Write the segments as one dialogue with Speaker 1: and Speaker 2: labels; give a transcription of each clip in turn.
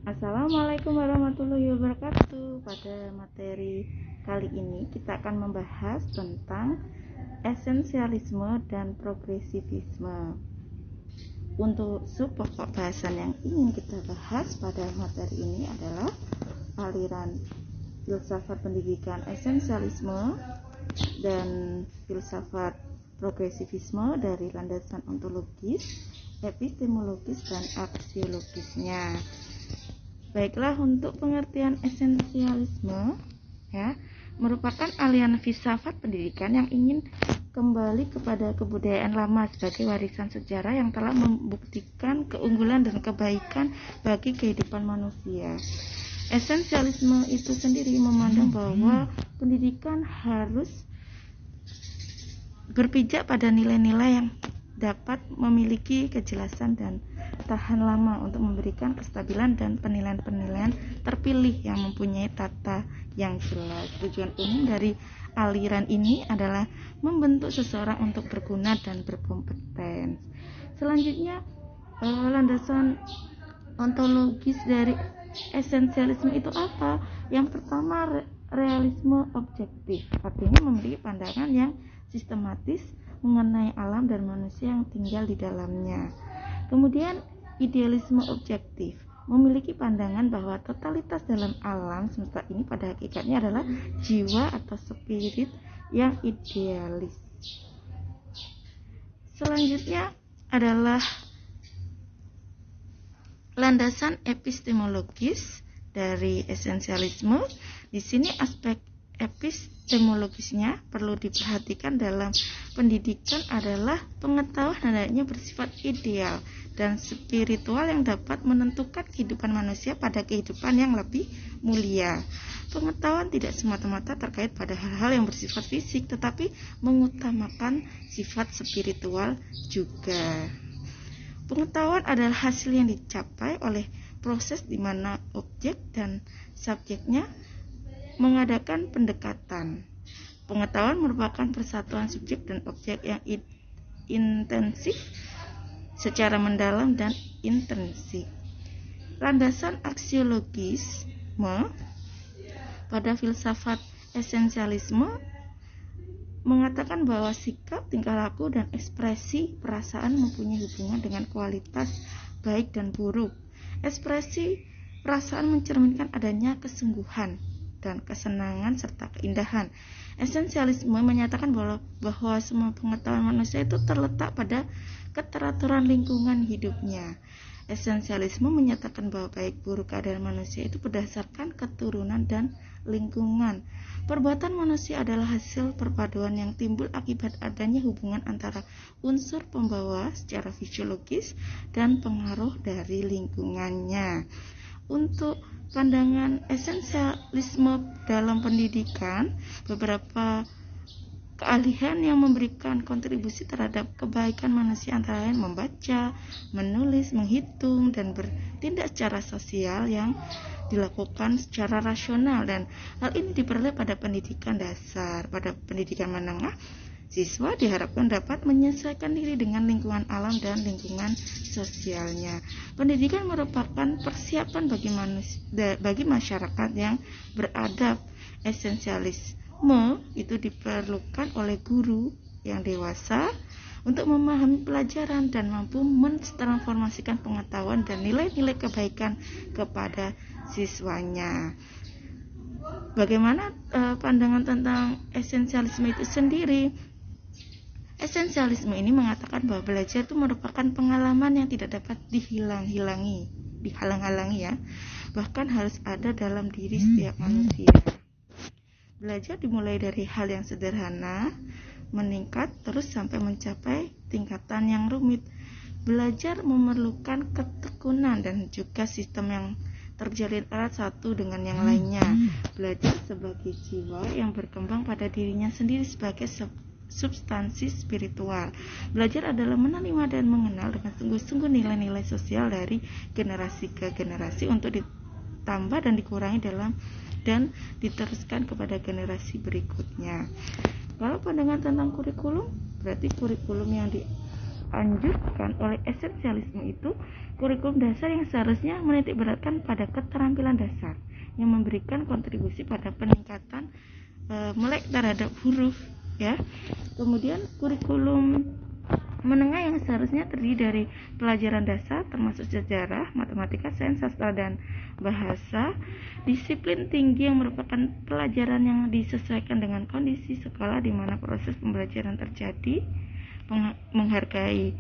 Speaker 1: Assalamualaikum warahmatullahi wabarakatuh. Pada materi kali ini kita akan membahas tentang esensialisme dan progresivisme. Untuk pokok bahasan yang ingin kita bahas pada materi ini adalah aliran filsafat pendidikan esensialisme dan filsafat progresivisme dari landasan ontologis, epistemologis, dan aksiologisnya. Baiklah, untuk pengertian esensialisme merupakan aliran filsafat pendidikan yang ingin kembali kepada kebudayaan lama sebagai warisan sejarah yang telah membuktikan keunggulan dan kebaikan bagi kehidupan manusia. Esensialisme itu sendiri memandang bahwa pendidikan harus berpijak pada nilai-nilai yang dapat memiliki kejelasan dan tahan lama untuk memberikan kestabilan dan penilaian-penilaian terpilih yang mempunyai tata yang jelas. Tujuan umum dari aliran ini adalah membentuk seseorang untuk berguna dan berkompeten. Selanjutnya, landasan ontologis dari esensialisme itu apa? Yang pertama, realisme objektif, artinya memiliki pandangan yang sistematis mengenai alam dan manusia yang tinggal di dalamnya. Kemudian, idealisme objektif memiliki pandangan bahwa totalitas dalam alam semesta ini pada hakikatnya adalah jiwa atau spirit yang idealis. Selanjutnya adalah landasan epistemologis dari esensialisme. Di sini aspek epistemologisnya perlu diperhatikan dalam pendidikan adalah pengetahuan hendaknya bersifat ideal dan spiritual yang dapat menentukan kehidupan manusia pada kehidupan yang lebih mulia. Pengetahuan tidak semata-mata terkait pada hal-hal yang bersifat fisik, tetapi mengutamakan sifat spiritual juga. Pengetahuan adalah hasil yang dicapai oleh proses di mana objek dan subjeknya mengadakan pendekatan. Pengetahuan merupakan persatuan subjek dan objek yang intensif secara mendalam dan intensif. Landasan aksiologisme pada filsafat esensialisme mengatakan bahwa sikap, tingkah laku, dan ekspresi perasaan mempunyai hubungan dengan kualitas baik dan buruk. Ekspresi perasaan mencerminkan adanya kesungguhan dan kesenangan serta keindahan. Esensialisme menyatakan bahwa semua pengetahuan manusia itu terletak pada keteraturan lingkungan hidupnya. Esensialisme menyatakan bahwa baik buruk keadaan manusia itu berdasarkan keturunan dan lingkungan. Perbuatan manusia adalah hasil perpaduan yang timbul akibat adanya hubungan antara unsur pembawa secara fisiologis dan pengaruh dari lingkungannya. Untuk pandangan esensialisme dalam pendidikan, beberapa keahlian yang memberikan kontribusi terhadap kebaikan manusia antara lain membaca, menulis, menghitung, dan bertindak secara sosial yang dilakukan secara rasional, dan hal ini diperoleh pada pendidikan dasar. Pada pendidikan menengah, siswa diharapkan dapat menyesuaikan diri dengan lingkungan alam dan lingkungan sosialnya. Pendidikan merupakan persiapan bagi masyarakat yang beradab. Esensialisme itu diperlukan oleh guru yang dewasa untuk memahami pelajaran dan mampu mentransformasikan pengetahuan dan nilai-nilai kebaikan kepada siswanya. Bagaimana pandangan tentang esensialisme itu sendiri? Esensialisme ini mengatakan bahwa belajar itu merupakan pengalaman yang tidak dapat dihalang-halangi ya, bahkan harus ada dalam diri setiap manusia. Belajar dimulai dari hal yang sederhana, meningkat terus sampai mencapai tingkatan yang rumit. Belajar memerlukan ketekunan dan juga sistem yang terjalin erat satu dengan yang lainnya. Belajar sebagai jiwa yang berkembang pada dirinya sendiri sebagai substansi spiritual. Belajar adalah menerima dan mengenal dengan sungguh-sungguh nilai-nilai sosial dari generasi ke generasi untuk ditambah dan dikurangi dan diteruskan kepada generasi berikutnya. Kalau pandangan tentang kurikulum, berarti kurikulum yang dianjurkan oleh esensialisme itu Kurikulum dasar yang seharusnya menitik beratkan pada keterampilan dasar yang memberikan kontribusi pada peningkatan melek terhadap huruf, ya. Kemudian kurikulum menengah yang seharusnya terdiri dari pelajaran dasar termasuk sejarah, matematika, sains, sastra, dan bahasa. Disiplin tinggi yang merupakan pelajaran yang disesuaikan dengan kondisi sekolah di mana proses pembelajaran terjadi. Menghargai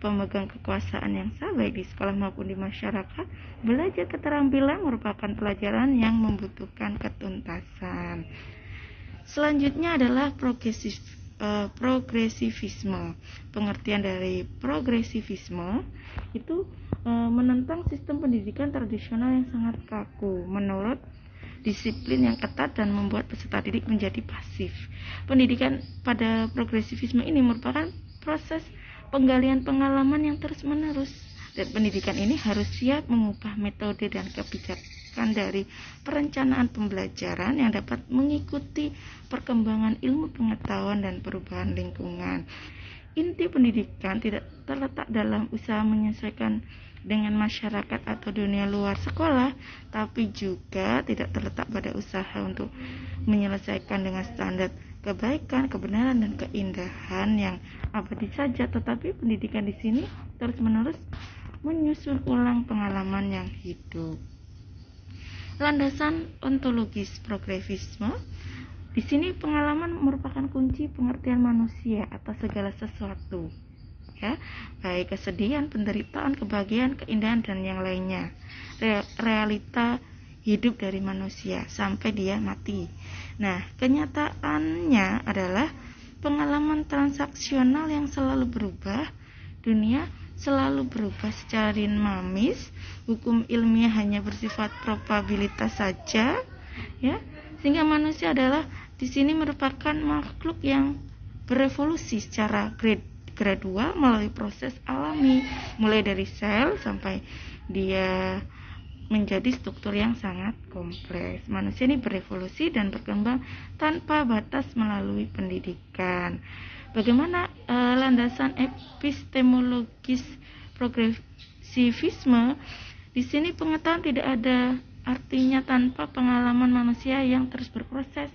Speaker 1: pemegang kekuasaan yang sah baik di sekolah maupun di masyarakat. Belajar keterampilan merupakan pelajaran yang membutuhkan ketuntasan. Selanjutnya adalah progresivisme. Pengertian dari progresivisme itu menentang sistem pendidikan tradisional yang sangat kaku menurut disiplin yang ketat dan membuat peserta didik menjadi pasif. Pendidikan pada progresivisme ini merupakan proses penggalian pengalaman yang terus-menerus, dan pendidikan ini harus siap mengubah metode dan kebijakan dari perencanaan pembelajaran yang dapat mengikuti perkembangan ilmu pengetahuan dan perubahan lingkungan. Inti pendidikan tidak terletak dalam usaha menyesuaikan dengan masyarakat atau dunia luar sekolah, tapi juga tidak terletak pada usaha untuk menyelesaikan dengan standar kebaikan, kebenaran, dan keindahan yang abadi saja, tetapi pendidikan di sini terus-menerus menyusun ulang pengalaman yang hidup. Landasan ontologis progresivisme. Di sini pengalaman merupakan kunci pengertian manusia atas segala sesuatu, ya, baik kesedihan, penderitaan, kebahagiaan, keindahan, dan yang lainnya. Realita hidup dari manusia sampai dia mati. Nah, kenyataannya adalah pengalaman transaksional yang selalu berubah. Dunia selalu berubah secara dinamis. Hukum ilmiah hanya bersifat probabilitas saja, ya. Sehingga manusia adalah di sini merupakan makhluk yang berevolusi secara gradual melalui proses alami, mulai dari sel sampai dia menjadi struktur yang sangat kompleks. Manusia ini berevolusi dan berkembang tanpa batas melalui pendidikan. Bagaimana landasan epistemologis progresivisme? Di sini pengetahuan tidak ada artinya tanpa pengalaman manusia yang terus berproses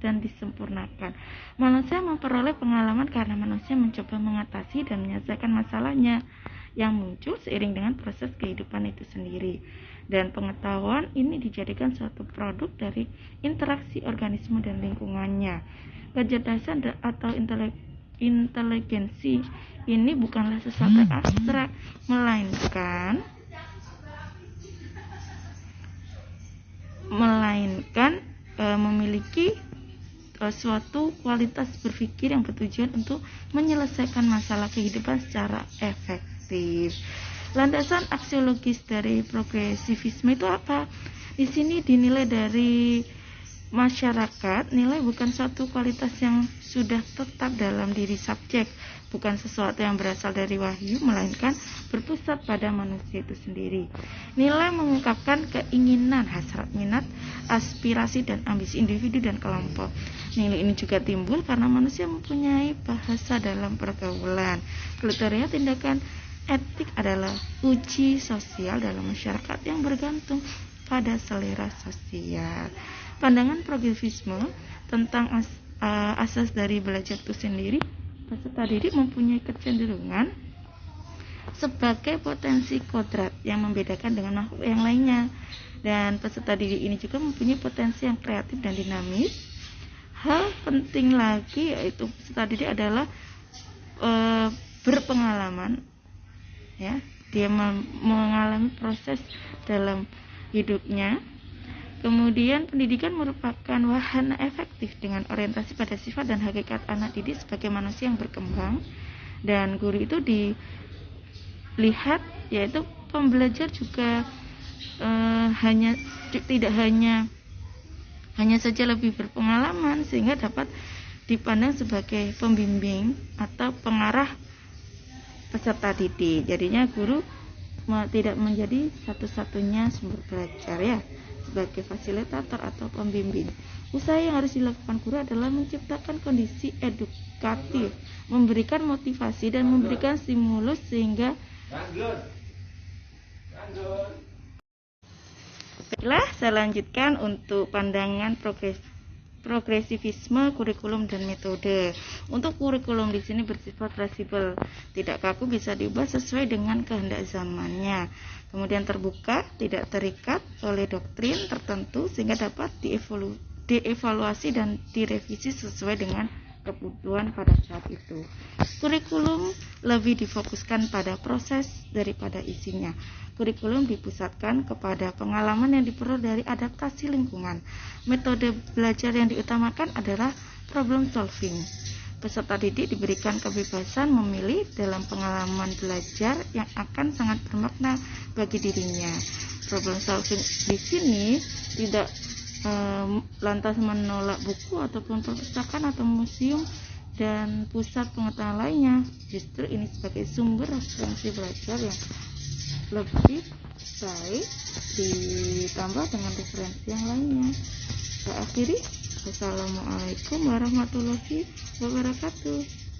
Speaker 1: dan disempurnakan. Manusia memperoleh pengalaman karena manusia mencoba mengatasi dan menyelesaikan masalahnya yang muncul seiring dengan proses kehidupan itu sendiri. Dan pengetahuan ini dijadikan suatu produk dari interaksi organisme dan lingkungannya. Kecerdasan atau inteligensi ini bukanlah sesuatu yang abstrak, melainkan memiliki suatu kualitas berpikir yang bertujuan untuk menyelesaikan masalah kehidupan secara efektif. Landasan aksiologis dari progresivisme itu apa? Di sini dinilai dari masyarakat, nilai bukan suatu kualitas yang sudah tetap dalam diri subjek, bukan sesuatu yang berasal dari wahyu, melainkan berpusat pada manusia itu sendiri. Nilai mengungkapkan keinginan, hasrat, minat, aspirasi, dan ambisi individu dan kelompok. Nilai ini juga timbul karena manusia mempunyai bahasa dalam pergaulan. Kriteria tindakan etik adalah uji sosial dalam masyarakat yang bergantung pada selera sosial. Pandangan progresivisme tentang asas dari belajar itu sendiri, peserta didik mempunyai kecenderungan sebagai potensi kodrat yang membedakan dengan makhluk yang lainnya, dan peserta didik ini juga mempunyai potensi yang kreatif dan dinamis. Hal penting lagi yaitu peserta didik adalah berpengalaman, ya, dia mengalami proses dalam hidupnya. Kemudian pendidikan merupakan wahana efektif dengan orientasi pada sifat dan hakikat anak didik sebagai manusia yang berkembang, dan guru itu dilihat yaitu pembelajar juga tidak hanya saja lebih berpengalaman sehingga dapat dipandang sebagai pembimbing atau pengarah peserta didik. Jadinya guru tidak menjadi satu-satunya sumber belajar, ya, sebagai fasilitator atau pembimbing. Usaha yang harus dilakukan guru adalah menciptakan kondisi edukatif, memberikan motivasi dan memberikan stimulus sehingga Baiklah, saya lanjutkan untuk pandangan progresivisme kurikulum dan metode. Untuk kurikulum di sini bersifat fleksibel, tidak kaku, bisa diubah sesuai dengan kehendak zamannya. Kemudian terbuka, tidak terikat oleh doktrin tertentu sehingga dapat dievaluasi dan direvisi sesuai dengan kebutuhan pada saat itu. Kurikulum lebih difokuskan pada proses daripada isinya. Kurikulum dipusatkan kepada pengalaman yang diperoleh dari adaptasi lingkungan. Metode belajar yang diutamakan adalah problem solving. Peserta didik diberikan kebebasan memilih dalam pengalaman belajar yang akan sangat bermakna bagi dirinya. Problem solving di sini tidak lantas menolak buku ataupun perpustakaan atau museum dan pusat pengetahuan lainnya. Justru ini sebagai sumber referensi belajar yang lebih baik ditambah dengan referensi yang lainnya. Saya akhiri. Wassalamualaikum warahmatullahi wabarakatuh.